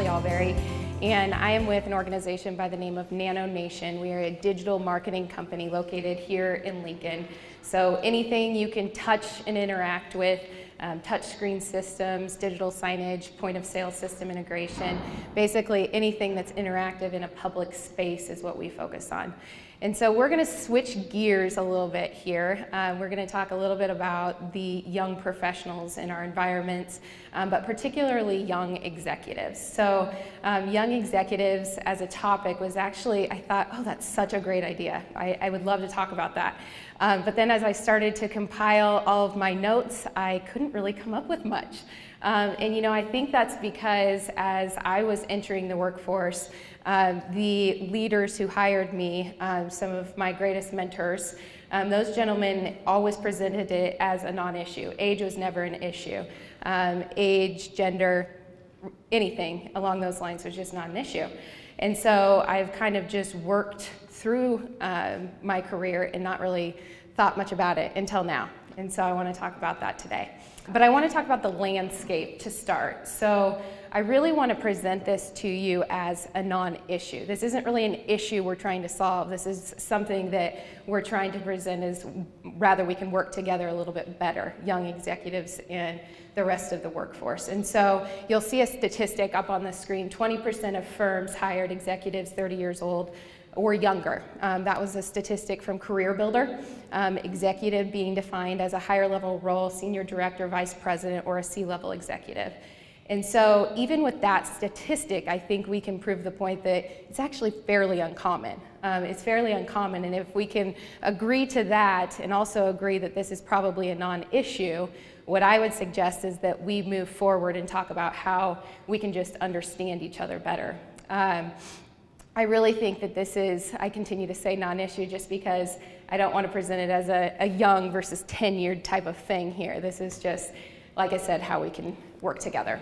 Ashley Allberry, and I am with an organization by the name of Nano Nation. We are a digital marketing company located here in Lincoln. So anything you can touch and interact with, touchscreen systems, digital signage, point of sale system integration, basically anything that's interactive in a public space is what we focus on. And so we're going to switch gears a little bit here. We're going to talk a little bit about the young professionals in our environments, but particularly young executives. So young executives as a topic was actually, I thought, oh, that's such a great idea. I would love to talk about that. But then as I started to compile all of my notes, I couldn't really come up with much. And you know, I think that's because as I was entering the workforce, the leaders who hired me, some of my greatest mentors, those gentlemen always presented it as a non-issue. Age was never an issue. Age, gender, anything along those lines was just not an issue. And so I've kind of just worked through my career and not really thought much about it until now. And so I want to talk about that today. But I want to talk about the landscape to start. So I really want to present this to you as a non-issue. This isn't really an issue we're trying to solve. This is something that we're trying to present as rather we can work together a little bit better, young executives and the rest of the workforce. And so you'll see a statistic up on the screen. 20% of firms hired executives 30 years old or younger. That was a statistic from Career Builder. Executive being defined as a higher level role, senior director, vice president, or a C-level executive. And so even with that statistic, I think we can prove the point that it's actually fairly uncommon. It's fairly uncommon, and if we can agree to that and also agree that this is probably a non-issue, what I would suggest is that we move forward and talk about how we can just understand each other better. I really think that this is, I continue to say non-issue just because I don't want to present it as a young versus tenured type of thing here. This is just, like I said, how we can work together.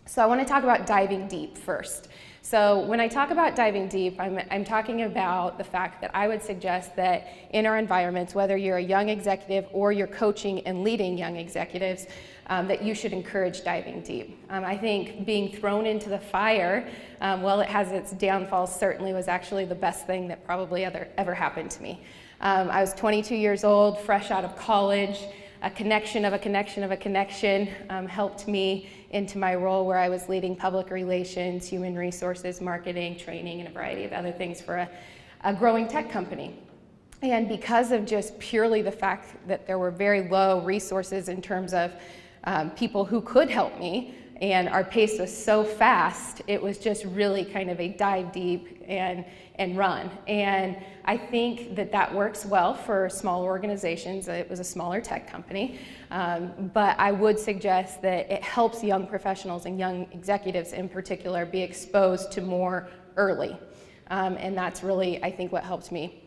So I want to talk about diving deep first. So when I talk about diving deep, I'm talking about the fact that I would suggest that in our environments, whether you're a young executive or you're coaching and leading young executives, that you should encourage diving deep. I think being thrown into the fire, while it has its downfalls, certainly was actually the best thing that probably ever happened to me. I was 22 years old, fresh out of college. A connection of a connection of a connection helped me into my role where I was leading public relations, human resources, marketing, training, and a variety of other things for a growing tech company. And because of just purely the fact that there were very low resources in terms of people who could help me, and our pace was so fast, it was just really kind of a dive deep and run. And I think that works well for small organizations. It was a smaller tech company, but I would suggest that it helps young professionals and young executives in particular be exposed to more early. And that's really, I think, what helped me.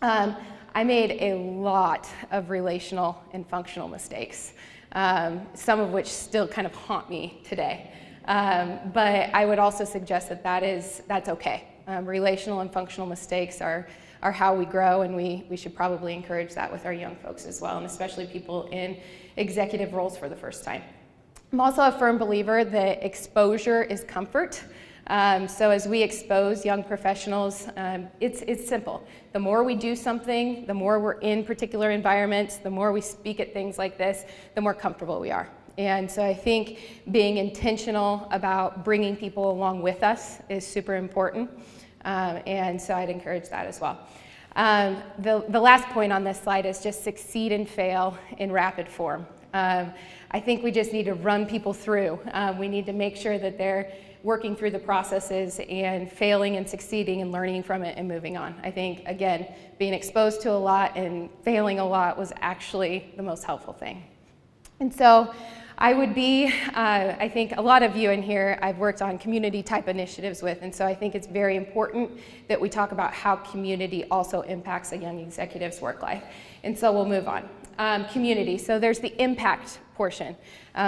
I made a lot of relational and functional mistakes. Some of which still kind of haunt me today. But I would also suggest that that's okay. Relational and functional mistakes are how we grow, and we should probably encourage that with our young folks as well, and especially people in executive roles for the first time. I'm also a firm believer that exposure is comfort. So as we expose young professionals, it's simple. The more we do something, the more we're in particular environments, the more we speak at things like this, the more comfortable we are. And so I think being intentional about bringing people along with us is super important. And so I'd encourage that as well. The last point on this slide is just succeed and fail in rapid form. I think we just need to run people through. We need to make sure that they're working through the processes and failing and succeeding and learning from it and moving on. I think, again, being exposed to a lot and failing a lot was actually the most helpful thing. And so I would be, I think a lot of you in here I've worked on community type initiatives with, and so I think it's very important that we talk about how community also impacts a young executive's work life. And so we'll move on. Community, so there's the impact portion.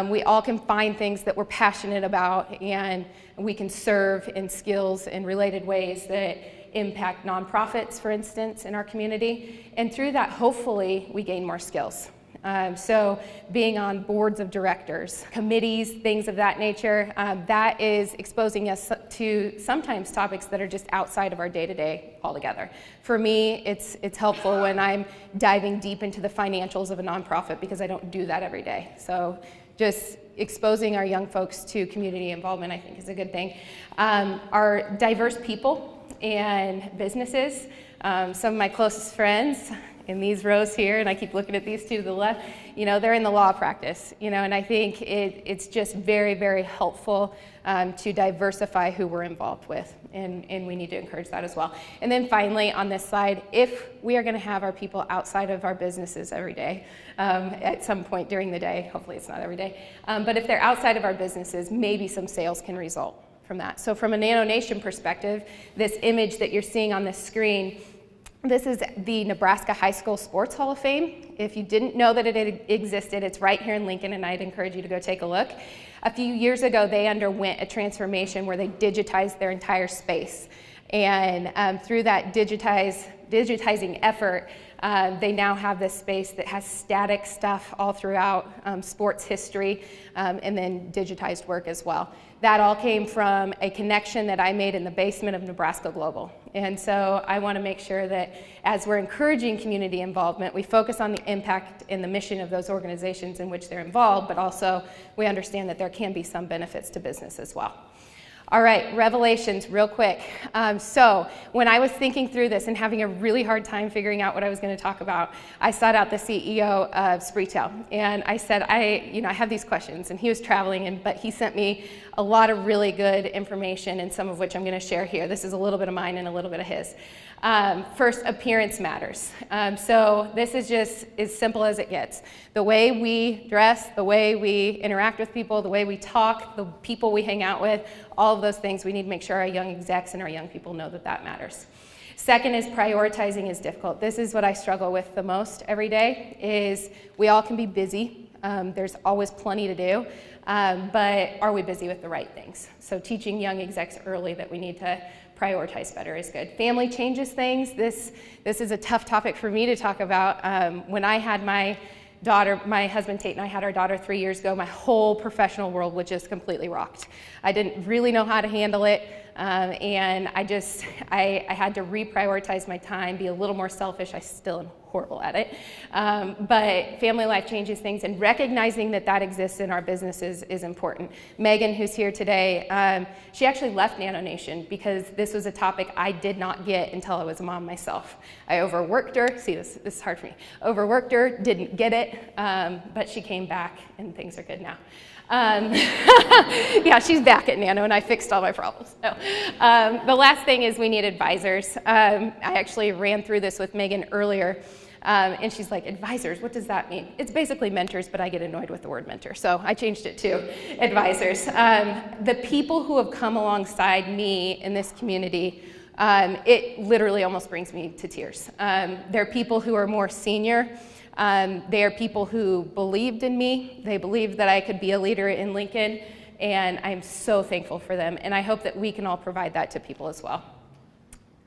We all can find things that we're passionate about, and we can serve in skills and related ways that impact nonprofits, for instance, in our community. And through that, hopefully, we gain more skills. So being on boards of directors, committees, things of that nature, that is exposing us to sometimes topics that are just outside of our day-to-day altogether. For me, it's helpful when I'm diving deep into the financials of a nonprofit because I don't do that every day. So just exposing our young folks to community involvement, I think, is a good thing. Our diverse people and businesses, some of my closest friends in these rows here, and I keep looking at these two to the left, they're in the law practice, and I think it's just very, very helpful to diversify who we're involved with, and we need to encourage that as well. And then finally, on this slide, if we are going to have our people outside of our businesses every day, at some point during the day, hopefully it's not every day, but if they're outside of our businesses, maybe some sales can result from that. So from a Nano Nation perspective, this image that you're seeing on this screen, this is the Nebraska High School Sports Hall of Fame. If you didn't know that it existed, it's right here in Lincoln, and I'd encourage you to go take a look. A few years ago, they underwent a transformation where they digitized their entire space. And through that digitizing effort, they now have this space that has static stuff all throughout, sports history, and then digitized work as well. That all came from a connection that I made in the basement of Nebraska Global. And so I want to make sure that as we're encouraging community involvement, we focus on the impact and the mission of those organizations in which they're involved, but also we understand that there can be some benefits to business as well. All right, revelations, real quick. So when I was thinking through this and having a really hard time figuring out what I was going to talk about, I sought out the CEO of Spreetail, and I said, I have these questions, and he was traveling, but he sent me a lot of really good information, and some of which I'm going to share here. This is a little bit of mine and a little bit of his. First, appearance matters. So this is just as simple as it gets. The way we dress, the way we interact with people, the way we talk, the people we hang out with, all of those things, we need to make sure our young execs and our young people know that that matters. Second is prioritizing is difficult. This is what I struggle with the most every day, is we all can be busy. There's always plenty to do, but are we busy with the right things? So teaching young execs early that we need to prioritize better is good. Family changes things. This is a tough topic for me to talk about. When I had my daughter, my husband Tate and I had our daughter 3 years ago, my whole professional world was just completely rocked. I didn't really know how to handle it, and I had to reprioritize my time, be a little more selfish. I still am horrible at it, but family life changes things, and recognizing that that exists in our businesses is important. Megan, who's here today, she actually left Nano Nation because this was a topic I did not get until I was a mom myself. I overworked her. See, this is hard for me. Overworked her, didn't get it, but she came back, and things are good now. Yeah, she's back at Nano, and I fixed all my problems. No. The last thing is we need advisors. I actually ran through this with Megan earlier, and she's like, advisors, what does that mean? It's basically mentors, but I get annoyed with the word mentor, so I changed it to advisors. The people who have come alongside me in this community, it literally almost brings me to tears. They're people who are more senior. They are people who believed in me. They believed that I could be a leader in Lincoln, and I'm so thankful for them, and I hope that we can all provide that to people as well.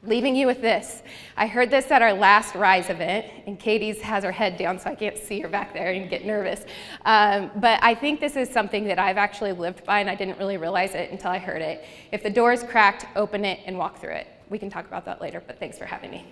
Leaving you with this. I heard this at our last Rise event, and Katie's has her head down, so I can't see her back there and get nervous. But I think this is something that I've actually lived by, and I didn't really realize it until I heard it. If the door is cracked, open it and walk through it. We can talk about that later, but thanks for having me.